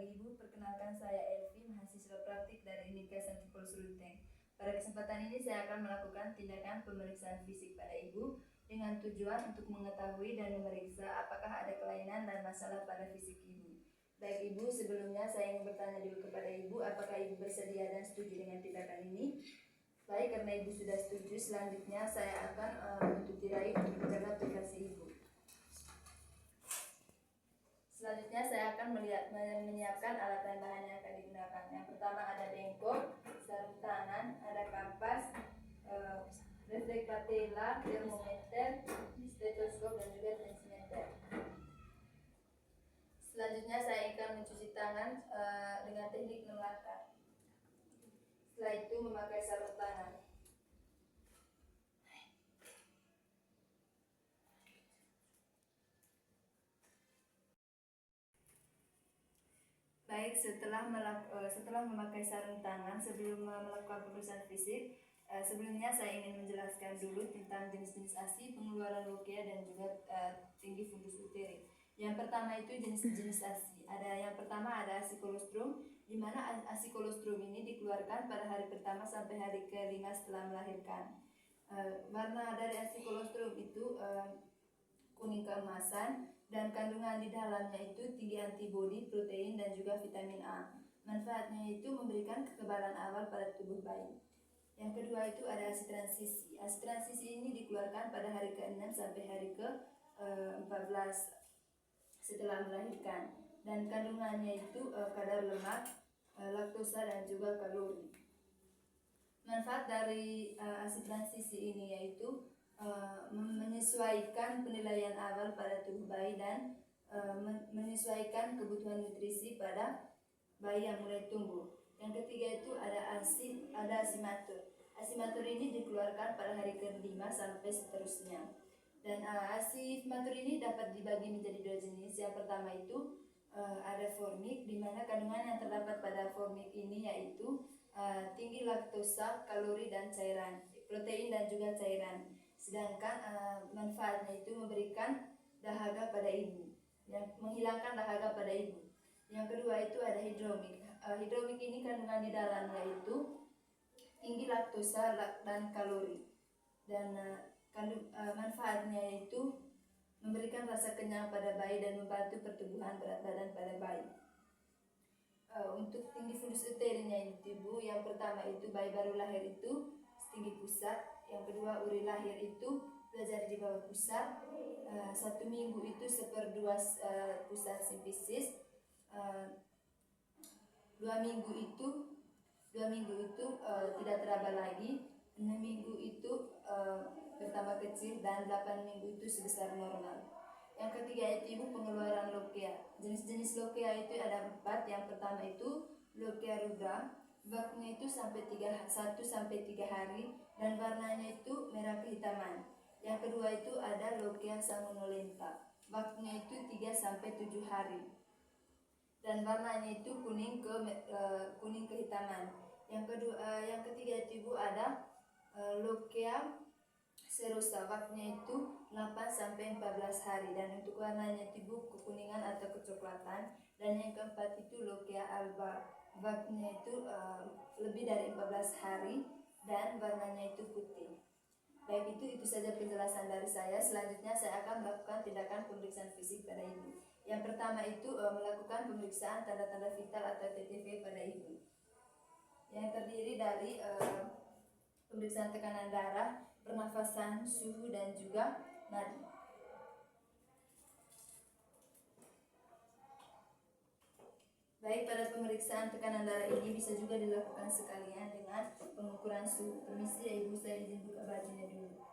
pagi Ibu, perkenalkan saya Elvi, mahasiswa praktik dari Nika Santikos Ruteng. Pada kesempatan ini saya akan melakukan tindakan pemeriksaan fisik pada Ibu dengan tujuan untuk mengetahui dan memeriksa apakah ada kelainan dan masalah pada fisik Ibu. Baik Ibu, sebelumnya saya ingin bertanya dulu kepada Ibu, apakah Ibu bersedia dan setuju dengan tindakan ini? Baik, karena Ibu sudah setuju, selanjutnya saya akan menutup tirai untuk mencatat privasi Ibu. Selanjutnya saya akan menyiapkan alat dan bahan yang akan digunakan. Yang pertama ada bengkok, sarung tangan, ada kampas, refleks patella, termometer, stetoskop dan juga tensimeter. Selanjutnya saya akan mencuci tangan dengan teknik 6 langkah. Setelah itu memakai sarung tangan. Baik, setelah memakai sarung tangan sebelum melakukan pemeriksaan fisik, sebelumnya saya ingin menjelaskan dulu tentang jenis-jenis ASI, pengeluaran lokia dan juga tinggi fundus uteri. Yang pertama itu jenis-jenis ASI. Yang pertama ada ASI kolostrum, di mana ASI kolostrum ini dikeluarkan pada hari pertama sampai hari ke-5 setelah melahirkan. Warna dari ASI kolostrum itu kuning keemasan, dan kandungan di dalamnya itu tinggi antibodi, protein, dan juga vitamin A. Manfaatnya itu memberikan kekebalan awal pada tubuh bayi. Yang kedua itu ada ASI transisi. ASI transisi ini dikeluarkan pada hari ke-6 sampai hari ke-14 setelah melahirkan, dan kandungannya itu kadar lemak, laktosa, dan juga kalori. Manfaat dari ASI transisi ini yaitu menyesuaikan penilaian awal pada tubuh bayi dan menyesuaikan kebutuhan nutrisi pada bayi yang mulai tumbuh. Yang ketiga itu ada ASI matur. ASI matur ini dikeluarkan pada hari ke-5 sampai seterusnya. Dan ASI matur ini dapat dibagi menjadi 2 jenis. Yang pertama itu ada formik, di mana kandungan yang terdapat pada formik ini yaitu tinggi laktosa, kalori, dan cairan, protein dan juga cairan. Sedangkan manfaatnya itu memberikan dahaga pada ibu, menghilangkan dahaga pada ibu. Yang kedua itu ada hidromik. Hidromik ini kandungan di dalamnya itu tinggi laktosa dan kalori, dan manfaatnya itu memberikan rasa kenyang pada bayi dan membantu pertumbuhan berat badan pada bayi. Untuk tinggi fundus uterinya itu Bu, yang pertama itu bayi baru lahir itu setinggi pusat, yang kedua uri lahir itu belajar di bawah pusat, 1 minggu itu 1/2 pusat simfisis, 2 minggu itu tidak teraba lagi, 6 minggu itu bertambah kecil, dan 8 minggu itu sebesar normal. Yang ketiga itu Ibu, pengeluaran lokia. Jenis-jenis lokia itu ada 4. Yang pertama itu lokia rubra, waktunya itu 1 sampai 3 hari, dan warnanya itu merah kehitaman. Yang kedua itu ada lokia salmonellenta, waktunya itu 3 sampai 7 hari, dan warnanya itu kuning kehitaman. Yang ketiga itu Ibu ada lokia serosa, waktunya itu 8 sampai 14 hari, dan untuk warnanya itu Ibu kekuningan atau kecoklatan. Dan yang keempat itu lokia alba, waktunya itu lebih dari 14 hari, dan warnanya itu putih. Baik, itu saja penjelasan dari saya. Selanjutnya saya akan melakukan tindakan pemeriksaan fisik pada ibu. Yang pertama itu melakukan pemeriksaan tanda-tanda vital atau TTV pada ibu, yang terdiri dari pemeriksaan tekanan darah, pernafasan, suhu, dan juga nadi. Baik, pada pemeriksaan tekanan darah ini bisa juga dilakukan sekalian dengan pengukuran suhu. Permisi ya Ibu, saya izin buka bajunya dulu.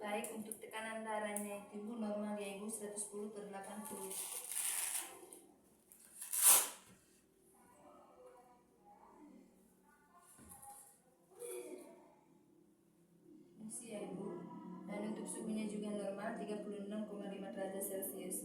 Baik, untuk tekanan darahnya itu Ibu normal ya Ibu, 110/80. permisi ya Ibu. Dan untuk suhunya juga normal 36,5 derajat Celcius.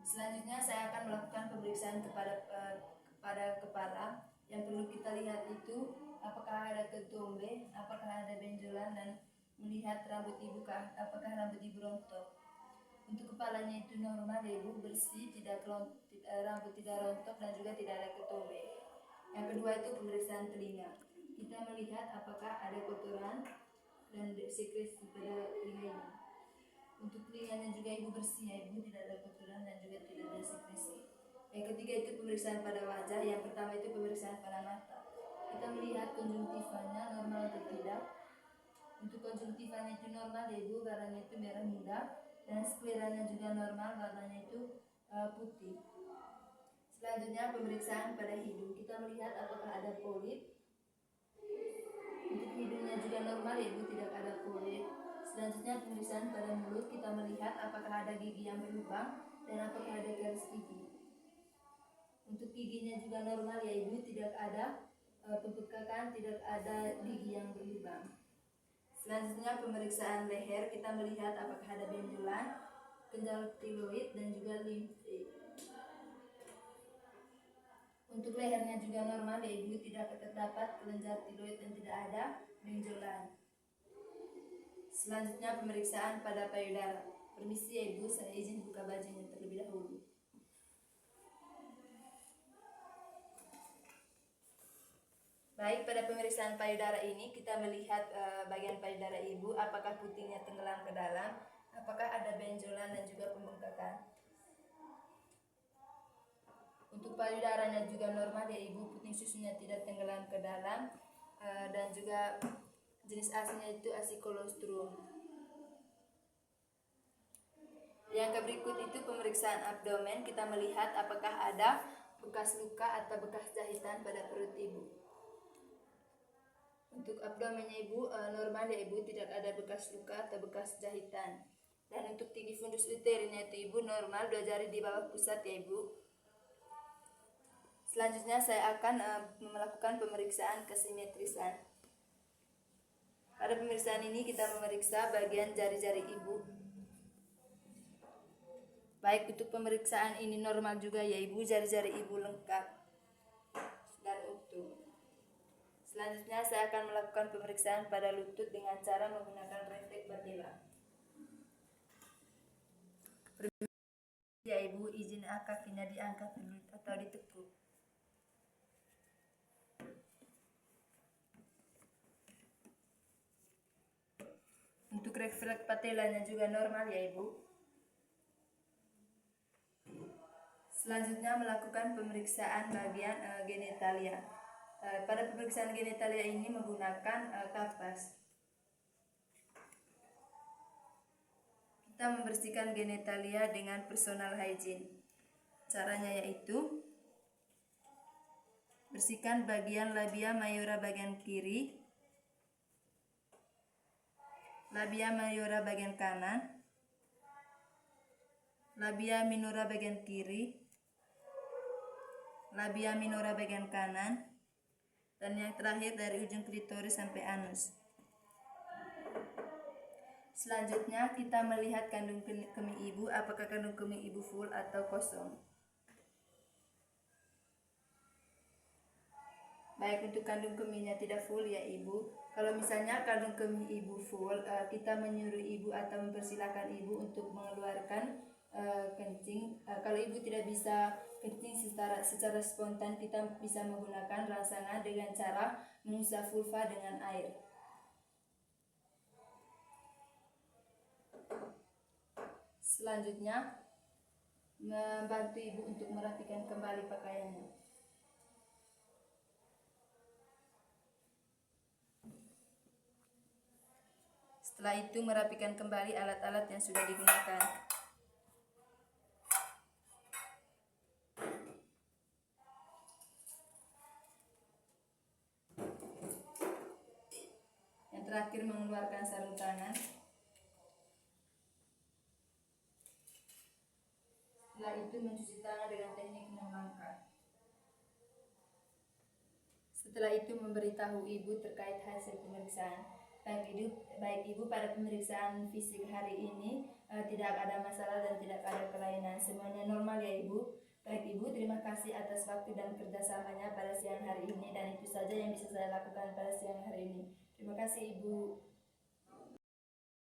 Selanjutnya saya akan melakukan pemeriksaan kepada kepala. Yang perlu kita lihat itu apakah ada ketombe, apakah ada benjolan, dan melihat rambut ibu apakah rambut ibu rontok. Untuk kepalanya itu normal ya Ibu, bersih, rambut tidak rontok dan juga tidak ada ketombe. Yang kedua itu pemeriksaan telinga. Kita melihat apakah ada kotoran dan sekresi pada telinga ibu. Untuk telinganya juga ibu bersih ya Ibu, tidak ada kotoran dan juga tidak ada sekresi. Yang ketiga itu pemeriksaan pada wajah. Yang pertama itu pemeriksaan pada mata. Kita melihat konjungtivanya normal atau tidak. Untuk konjungtivanya itu normal ya Ibu, warnanya itu merah muda, dan skleranya juga normal, warnanya itu putih. Selanjutnya pemeriksaan pada hidung. Kita melihat apakah ada polip. Untuk hidungnya juga normal ya Ibu, tidak ada polip. Selanjutnya pemeriksaan pada mulut. Kita melihat apakah ada gigi yang berlubang dan apakah ada garis gigi. Untuk giginya juga normal ya Ibu, tidak ada pembekakan, tidak ada gigi yang berlubang. Selanjutnya pemeriksaan leher. Kita melihat apakah ada benjolan, kenal tiroid, dan juga limfe. Untuk lehernya juga normal ya Ibu, tidak terdapat kelenjar tiroid dan tidak ada benjolan. Selanjutnya pemeriksaan pada payudara. Permisi ya Ibu, saya izin buka bajunya terlebih dahulu. Baik, pada pemeriksaan payudara ini kita melihat bagian payudara ibu, apakah putingnya tenggelam ke dalam, apakah ada benjolan dan juga pembengkakan. Untuk payudaranya juga normal ya Ibu, puting susunya tidak tenggelam ke dalam, dan juga jenis asinya itu asi kolostrum. Yang berikut itu pemeriksaan abdomen. Kita melihat apakah ada bekas luka atau bekas jahitan pada perut ibu. Untuk abdomennya ibu normal ya Ibu, tidak ada bekas luka atau bekas jahitan. Dan untuk tinggi fundus uterina itu ibu normal, 2 jari di bawah pusat ya Ibu. Selanjutnya saya akan melakukan pemeriksaan kesimetrisan. Pada pemeriksaan ini kita memeriksa bagian jari-jari ibu. Baik, untuk pemeriksaan ini normal juga ya Ibu, jari-jari ibu lengkap dan utuh. Selanjutnya saya akan melakukan pemeriksaan pada lutut dengan cara menggunakan refleks patella. Ya Ibu, izin kakinya diangkat dulu atau ditekuk. Untuk refleks patellanya juga normal ya Ibu. Selanjutnya melakukan pemeriksaan bagian genitalia. Pada pemeriksaan genitalia ini menggunakan kapas. Kita membersihkan genitalia dengan personal hygiene. Caranya yaitu bersihkan bagian labia mayora bagian kiri, labia mayora bagian kanan, labia minora bagian kiri, labia minora bagian kanan, dan yang terakhir dari ujung klitoris sampai anus. Selanjutnya kita melihat kandung kemih ibu, apakah kandung kemih ibu full atau kosong. Baik, untuk kandung kemihnya tidak full ya Ibu. Kalau misalnya kandung kemih ibu full, kita menyuruh ibu atau mempersilahkan ibu untuk mengeluarkan kencing. Kalau ibu tidak bisa kencing secara spontan, kita bisa menggunakan rangsangan dengan cara mengusap vulva dengan air. Selanjutnya membantu ibu untuk merapikan kembali pakaiannya. Setelah itu merapikan kembali alat-alat yang sudah digunakan. Yang terakhir mengeluarkan sarung tangan. Setelah itu mencuci tangan dengan teknik 6 langkah. Setelah itu memberitahu ibu terkait hasil pemeriksaan. baik ibu pada pemeriksaan fisik hari ini tidak ada masalah dan tidak ada kelainan, semuanya normal ya ibu. Baik ibu, terima kasih atas waktu dan kerjasamanya pada siang hari ini, dan itu saja yang bisa saya lakukan pada siang hari ini. Terima kasih ibu.